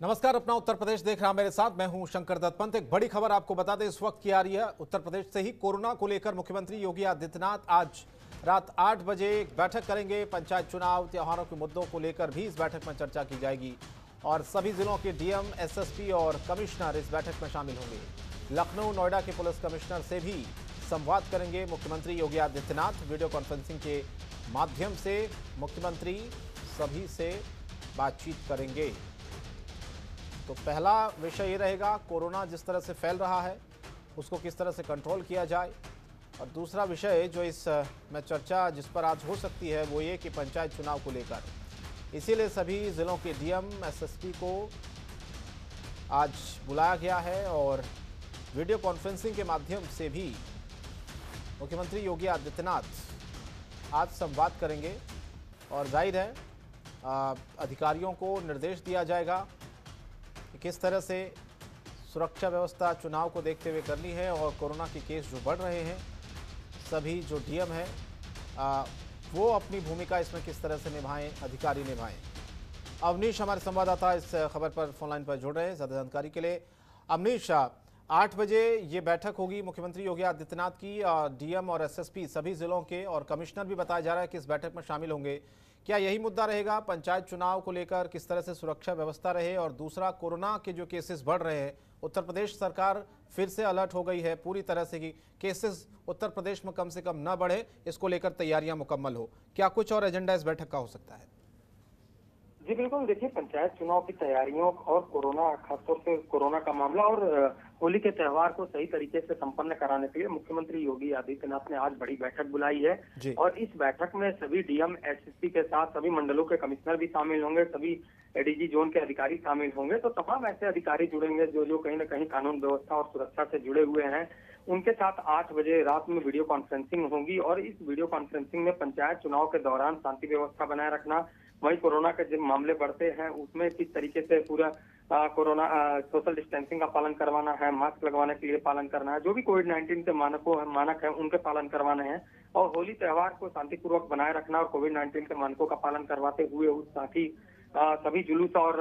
नमस्कार, अपना उत्तर प्रदेश देख रहा मेरे साथ मैं हूं शंकर दत्त पंत। एक बड़ी खबर आपको बता दें इस वक्त की आ रही है उत्तर प्रदेश से ही। कोरोना को लेकर मुख्यमंत्री योगी आदित्यनाथ आज रात 8 बजे एक बैठक करेंगे। पंचायत चुनाव, त्योहारों के मुद्दों को लेकर भी इस बैठक में चर्चा की जाएगी और सभी जिलों के डीएम, एसएसपी और कमिश्नर इस बैठक में शामिल होंगे। लखनऊ, नोएडा के पुलिस कमिश्नर से भी संवाद करेंगे मुख्यमंत्री योगी आदित्यनाथ। वीडियो कॉन्फ्रेंसिंग के माध्यम से मुख्यमंत्री सभी से बातचीत करेंगे। तो पहला विषय ये रहेगा, कोरोना जिस तरह से फैल रहा है उसको किस तरह से कंट्रोल किया जाए, और दूसरा विषय जो इस में चर्चा जिस पर आज हो सकती है वो ये कि पंचायत चुनाव को लेकर, इसीलिए सभी जिलों के डीएम, एसएसपी को आज बुलाया गया है और वीडियो कॉन्फ्रेंसिंग के माध्यम से भी मुख्यमंत्री योगी आदित्यनाथ आज संवाद करेंगे। और जाहिर है अधिकारियों को निर्देश दिया जाएगा कि किस तरह से सुरक्षा व्यवस्था चुनाव को देखते हुए करनी है और कोरोना के केस जो बढ़ रहे हैं, सभी जो डीएम हैं वो अपनी भूमिका इसमें किस तरह से निभाएं, अधिकारी निभाएं। अवनीश हमारे संवाददाता इस खबर पर फोनलाइन पर जुड़ रहे हैं ज़्यादा जानकारी के लिए। अवनीश, 8 बजे ये बैठक होगी मुख्यमंत्री योगी आदित्यनाथ की। डीएम और एसएसपी सभी जिलों के और कमिश्नर भी बताया जा रहा है कि इस बैठक में शामिल होंगे। क्या यही मुद्दा रहेगा, पंचायत चुनाव को लेकर किस तरह से सुरक्षा व्यवस्था रहे, और दूसरा कोरोना के जो केसेस बढ़ रहे हैं, उत्तर प्रदेश सरकार फिर से अलर्ट हो गई है पूरी तरह से कि केसेस उत्तर प्रदेश में कम से कम न बढ़े, इसको लेकर तैयारियां मुकम्मल हो। क्या कुछ और एजेंडा इस बैठक का हो सकता है? जी बिल्कुल, देखिए पंचायत चुनाव की तैयारियों और कोरोना, खासतौर से कोरोना का मामला और होली के त्यौहार को सही तरीके से संपन्न कराने के लिए मुख्यमंत्री योगी आदित्यनाथ ने आज बड़ी बैठक बुलाई है। और इस बैठक में सभी डीएम, एसएसपी के साथ सभी मंडलों के कमिश्नर भी शामिल होंगे, सभी एडीजी जोन के अधिकारी शामिल होंगे। तो तमाम ऐसे अधिकारी जुड़ेंगे जो कहीं न कहीं कानून व्यवस्था और सुरक्षा से जुड़े हुए हैं। उनके साथ 8 बजे रात में वीडियो कॉन्फ्रेंसिंग होगी और इस वीडियो कॉन्फ्रेंसिंग में पंचायत चुनाव के दौरान शांति व्यवस्था बनाए रखना, वही कोरोना के जो मामले बढ़ते हैं उसमें किस तरीके से पूरा कोरोना सोशल डिस्टेंसिंग का पालन करवाना है, मास्क लगवाने के लिए पालन करना है, जो भी कोविड-19 के मानक है उनके पालन करवाने हैं, और होली त्योहार को शांतिपूर्वक बनाए रखना और कोविड-19 के मानकों का पालन करवाते हुए उस साथ ही सभी जुलूस और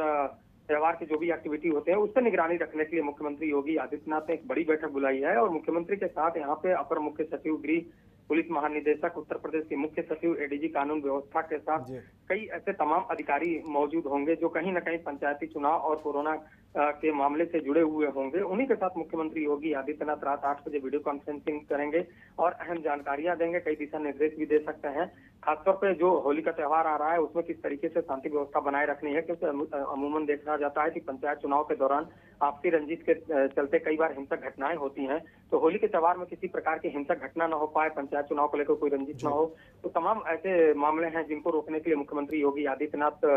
त्योहार की जो भी एक्टिविटी होते हैं उस पर निगरानी रखने के लिए मुख्यमंत्री योगी आदित्यनाथ ने एक बड़ी बैठक बुलाई है। और मुख्यमंत्री के साथ यहाँ पे अपर मुख्य सचिव गृह, पुलिस महानिदेशक उत्तर प्रदेश के मुख्य सचिव, एडीजी कानून व्यवस्था के साथ कई ऐसे तमाम अधिकारी मौजूद होंगे जो कहीं न कहीं पंचायती चुनाव और कोरोना के मामले से जुड़े हुए होंगे। उन्हीं के साथ मुख्यमंत्री योगी आदित्यनाथ रात 8 बजे वीडियो कॉन्फ्रेंसिंग करेंगे और अहम जानकारियां देंगे, कई दिशा निर्देश भी दे सकते हैं। खासतौर पे जो होली का त्यौहार आ रहा है उसमें किस तरीके से शांति व्यवस्था बनाए रखनी है, क्योंकि अमूमन देखा जाता है कि पंचायत चुनाव के दौरान आपसी रंजिश के चलते कई बार हिंसक घटनाएं होती हैं। तो होली के त्यौहार में किसी प्रकार की हिंसक घटना न हो पाए, पंचायत चुनाव को लेकर कोई रंजिश न हो, तो तमाम ऐसे मामले हैं जिनको रोकने के लिए मुख्यमंत्री योगी आदित्यनाथ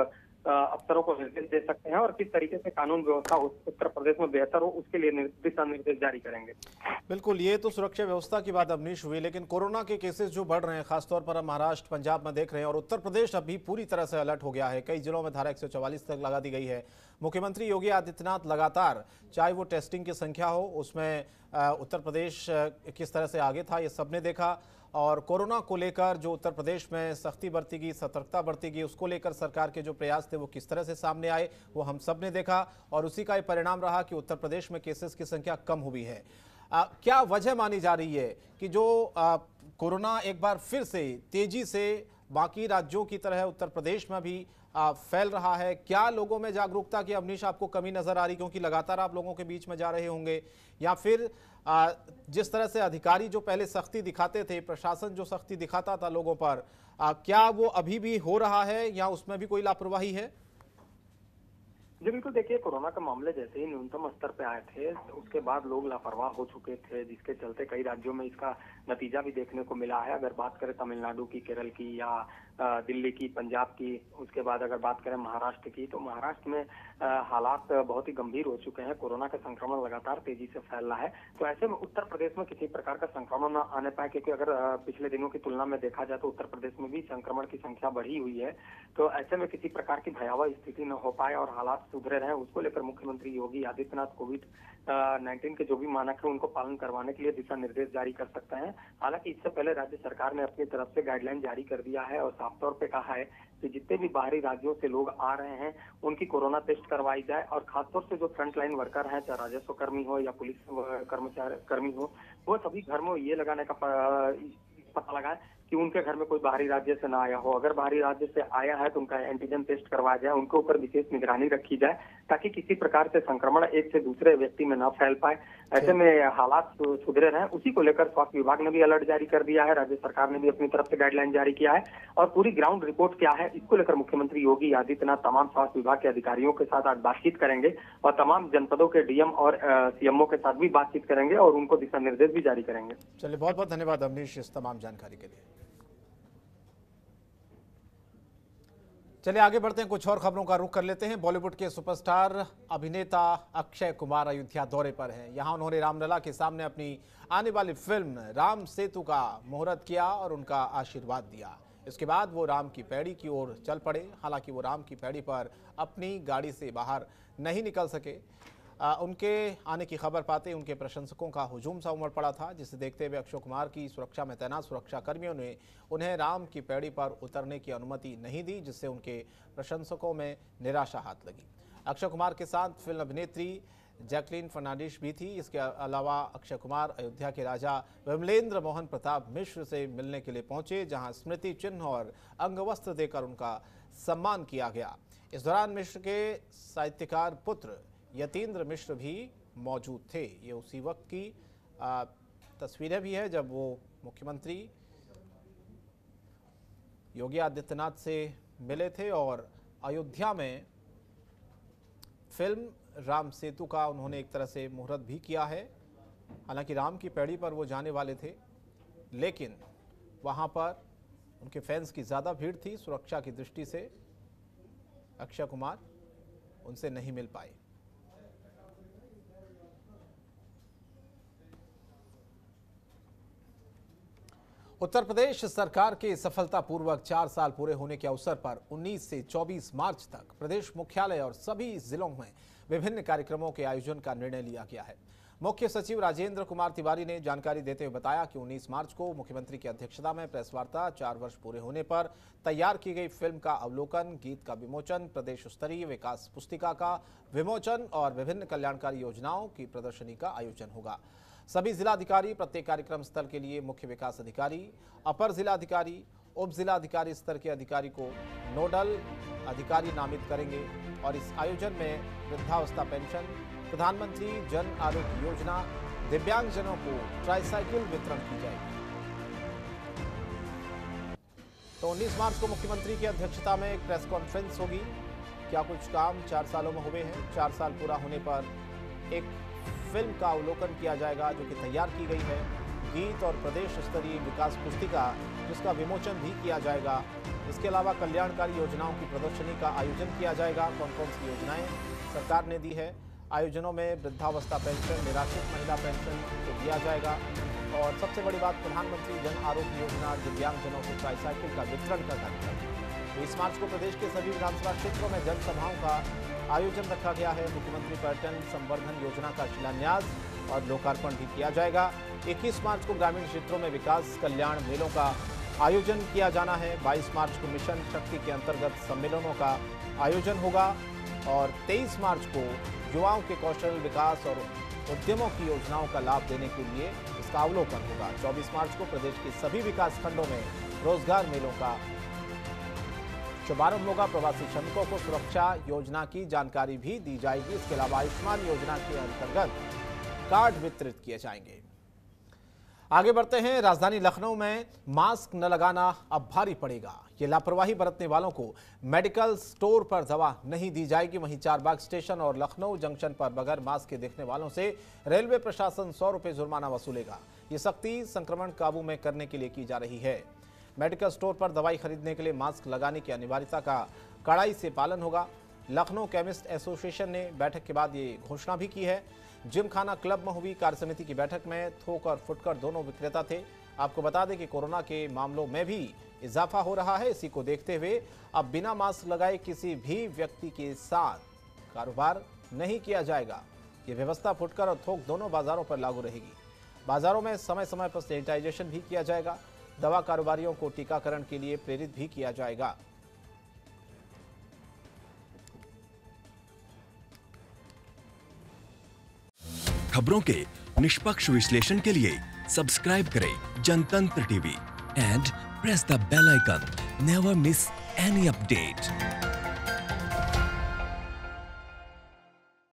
अफसरों को निर्देश दे सकते हैं और किस तरीके से कानून व्यवस्था उत्तर प्रदेश में बेहतर हो उसके लिए दिशा निर्देश जारी करेंगे। बिल्कुल, ये तो सुरक्षा व्यवस्था की बात अवनीश हुई, लेकिन कोरोना के केसेस जो बढ़ रहे हैं खासतौर पर हम महाराष्ट्र, पंजाब में देख रहे हैं, और उत्तर प्रदेश अभी पूरी तरह से अलर्ट हो गया है। कई जिलों में धारा 144 तक लगा दी गई है। मुख्यमंत्री योगी आदित्यनाथ लगातार, चाहे वो टेस्टिंग की संख्या हो उसमें उत्तर प्रदेश किस तरह से आगे था ये सबने देखा, और कोरोना को लेकर जो उत्तर प्रदेश में सख्ती बरती गई, सतर्कता बरती गई, उसको लेकर सरकार के जो प्रयास थे वो किस तरह से सामने आए वो हम सब ने देखा, और उसी का ये परिणाम रहा कि उत्तर प्रदेश में केसेस की संख्या कम हुई है। क्या वजह मानी जा रही है कि जो कोरोना एक बार फिर से तेजी से बाकी राज्यों की तरह उत्तर प्रदेश में भी फैल रहा है? क्या लोगों में जागरूकता की अवनीश आपको कमी नजर आ रही, क्योंकि लगातार आप लोगों के बीच में जा रहे होंगे, या फिर जिस तरह से अधिकारी जो पहले सख्ती दिखाते थे, प्रशासन जो सख्ती दिखाता था लोगों पर, क्या वो अभी भी हो रहा है या उसमें भी कोई लापरवाही है? जी बिल्कुल, देखिए कोरोना के मामले जैसे ही न्यूनतम स्तर पे आए थे उसके बाद लोग लापरवाह हो चुके थे, जिसके चलते कई राज्यों में इसका नतीजा भी देखने को मिला है। अगर बात करें तमिलनाडु की, केरल की या दिल्ली की, पंजाब की, उसके बाद अगर बात करें महाराष्ट्र की, तो महाराष्ट्र में हालात बहुत ही गंभीर हो चुके हैं। कोरोना का संक्रमण लगातार तेजी से फैल रहा है। तो ऐसे में उत्तर प्रदेश में किसी प्रकार का संक्रमण न आने पाए, क्योंकि अगर पिछले दिनों की तुलना में देखा जाए तो उत्तर प्रदेश में भी संक्रमण की संख्या बढ़ी हुई है। तो ऐसे में किसी प्रकार की भयावह स्थिति न हो पाए और हालात सुधरे रहे, उसको लेकर मुख्यमंत्री योगी आदित्यनाथ कोविड-19 के जो भी मानक है उनको पालन करवाने के लिए दिशा निर्देश जारी कर सकते हैं। हालांकि इससे पहले राज्य सरकार ने अपनी तरफ से गाइडलाइन जारी कर दिया है और साफ तौर पे कहा है कि जितने भी बाहरी राज्यों से लोग आ रहे हैं उनकी कोरोना टेस्ट करवाई जाए, और खासतौर से जो फ्रंट लाइन वर्कर हैं, चाहे राजस्व कर्मी हो या पुलिस कर्मी हो, वो सभी घर में ये लगाने का पता लगाए कि उनके घर में कोई बाहरी राज्य से ना आया हो। अगर बाहरी राज्य से आया है तो उनका एंटीजन टेस्ट करवाया जाए, उनके ऊपर विशेष निगरानी रखी जाए ताकि किसी प्रकार से संक्रमण एक से दूसरे व्यक्ति में न फैल पाए। ऐसे में हालात सुधरे रहें, उसी को लेकर स्वास्थ्य विभाग ने भी अलर्ट जारी कर दिया है, राज्य सरकार ने भी अपनी तरफ से गाइडलाइन जारी किया है। और पूरी ग्राउंड रिपोर्ट क्या है इसको लेकर मुख्यमंत्री योगी आदित्यनाथ तमाम स्वास्थ्य विभाग के अधिकारियों के साथ आज बातचीत करेंगे और तमाम जनपदों के डीएम और सीएमओ के साथ भी बातचीत करेंगे और उनको दिशा निर्देश भी जारी करेंगे। चलिए, बहुत बहुत धन्यवाद अवनीश इस तमाम जानकारी के लिए। चलिए आगे बढ़ते हैं, कुछ और खबरों का रुख कर लेते हैं। बॉलीवुड के सुपरस्टार अभिनेता अक्षय कुमार अयोध्या दौरे पर हैं। यहां उन्होंने रामलला के सामने अपनी आने वाली फिल्म राम सेतु का मुहूर्त किया और उनका आशीर्वाद दिया। इसके बाद वो राम की पैड़ी की ओर चल पड़े। हालांकि वो राम की पैड़ी पर अपनी गाड़ी से बाहर नहीं निकल सके। उनके आने की खबर पाते ही उनके प्रशंसकों का हुजूम सा उमड़ पड़ा था, जिसे देखते हुए अक्षय कुमार की सुरक्षा में तैनात सुरक्षा कर्मियों ने उन्हें राम की पैड़ी पर उतरने की अनुमति नहीं दी, जिससे उनके प्रशंसकों में निराशा हाथ लगी। अक्षय कुमार के साथ फिल्म अभिनेत्री जैकलीन फर्नांडिस भी थी। इसके अलावा अक्षय कुमार अयोध्या के राजा विमलेंद्र मोहन प्रताप मिश्र से मिलने के लिए पहुंचे, जहां स्मृति चिन्ह और अंगवस्त्र देकर उनका सम्मान किया गया। इस दौरान मिश्र के साहित्यकार पुत्र यतीन्द्र मिश्र भी मौजूद थे। ये उसी वक्त की तस्वीरें भी है जब वो मुख्यमंत्री योगी आदित्यनाथ से मिले थे और अयोध्या में फिल्म राम सेतु का उन्होंने एक तरह से मुहूर्त भी किया है। हालांकि राम की पैड़ी पर वो जाने वाले थे, लेकिन वहां पर उनके फैंस की ज़्यादा भीड़ थी। सुरक्षा की दृष्टि से अक्षय कुमार उनसे नहीं मिल पाए। उत्तर प्रदेश सरकार के सफलतापूर्वक 4 साल पूरे होने के अवसर पर 19 से 24 मार्च तक प्रदेश मुख्यालय और सभी जिलों में विभिन्न कार्यक्रमों के आयोजन का निर्णय लिया गया है। मुख्य सचिव राजेंद्र कुमार तिवारी ने जानकारी देते हुए बताया कि 19 मार्च को मुख्यमंत्री की अध्यक्षता में प्रेस वार्ता, 4 वर्ष पूरे होने पर तैयार की गई फिल्म का अवलोकन, गीत का विमोचन, प्रदेश स्तरीय विकास पुस्तिका का विमोचन और विभिन्न कल्याणकारी योजनाओं की प्रदर्शनी का आयोजन होगा। सभी जिलाधिकारी प्रत्येक कार्यक्रम स्थल के लिए मुख्य विकास अधिकारी, अपर जिलाधिकारी, उप जिलाधिकारी स्तर के अधिकारी को नोडल अधिकारी नामित करेंगे और इस आयोजन में वृद्धावस्था पेंशन, प्रधानमंत्री जन आरोग्य योजना, दिव्यांगजनों को ट्राईसाइकिल वितरण की जाएगी। तो 19 मार्च को मुख्यमंत्री की अध्यक्षता में एक प्रेस कॉन्फ्रेंस होगी। क्या कुछ काम 4 सालों में हुए हैं, 4 साल पूरा होने पर एक फिल्म का अवलोकन किया जाएगा जो कि तैयार की गई है, गीत और प्रदेश स्तरीय विकास पुस्तिका जिसका विमोचन भी किया जाएगा। इसके अलावा कल्याणकारी योजनाओं की प्रदर्शनी का आयोजन किया जाएगा। कौन कौन सी योजनाएं सरकार ने दी है। आयोजनों में वृद्धावस्था पेंशन, निराश्रित महिला पेंशन को दिया जाएगा और सबसे बड़ी बात प्रधानमंत्री जन आरोग्य योजना, दिव्यांगजनों को ट्राईसाइकिल का वितरण का कार्यक्रम। 20 मार्च को प्रदेश के सभी विधानसभा क्षेत्रों में जनसभाओं का आयोजन रखा गया है। मुख्यमंत्री पर्यटन संवर्धन योजना का शिलान्यास और लोकार्पण भी किया जाएगा। 21 मार्च को ग्रामीण क्षेत्रों में विकास कल्याण मेलों का आयोजन किया जाना है। 22 मार्च को मिशन शक्ति के अंतर्गत सम्मेलनों का आयोजन होगा और 23 मार्च को युवाओं के कौशल विकास और उद्यमों की योजनाओं का लाभ देने के लिए इसका अवलोकन होगा। 24 मार्च को प्रदेश के सभी विकास खंडों में रोजगार मेलों का शुभारंभ होगा। प्रवासी श्रमिकों को सुरक्षा योजना की जानकारी भी दी जाएगी। इसके अलावा आयुष्मान योजना के अंतर्गत कार्ड वितरित किए जाएंगे। आगे बढ़ते हैं। राजधानी लखनऊ में मास्क न लगाना अब भारी पड़ेगा। ये लापरवाही बरतने वालों को मेडिकल स्टोर पर दवा नहीं दी जाएगी। वहीं चारबाग स्टेशन और लखनऊ जंक्शन पर बगैर मास्क के दिखने वालों से रेलवे प्रशासन 100 रुपये जुर्माना वसूलेगा। ये सख्ती संक्रमण काबू में करने के लिए की जा रही है। मेडिकल स्टोर पर दवाई खरीदने के लिए मास्क लगाने की अनिवार्यता का कड़ाई से पालन होगा। लखनऊ केमिस्ट एसोसिएशन ने बैठक के बाद ये घोषणा भी की है। जिम खाना क्लब में हुई कार्य समिति की बैठक में थोक और फुटकर दोनों विक्रेता थे। आपको बता दें कि कोरोना के मामलों में भी इजाफा हो रहा है। इसी को देखते हुए अब बिना मास्क लगाए किसी भी व्यक्ति के साथ कारोबार नहीं किया जाएगा। ये व्यवस्था फुटकर और थोक दोनों बाजारों पर लागू रहेगी। बाजारों में समय समय पर सैनिटाइजेशन भी किया जाएगा। दवा कारोबारियों को टीकाकरण के लिए प्रेरित भी किया जाएगा। खबरों के निष्पक्ष विश्लेषण के लिए सब्सक्राइब करें Jantantra TV and press the bell icon. Never miss any update.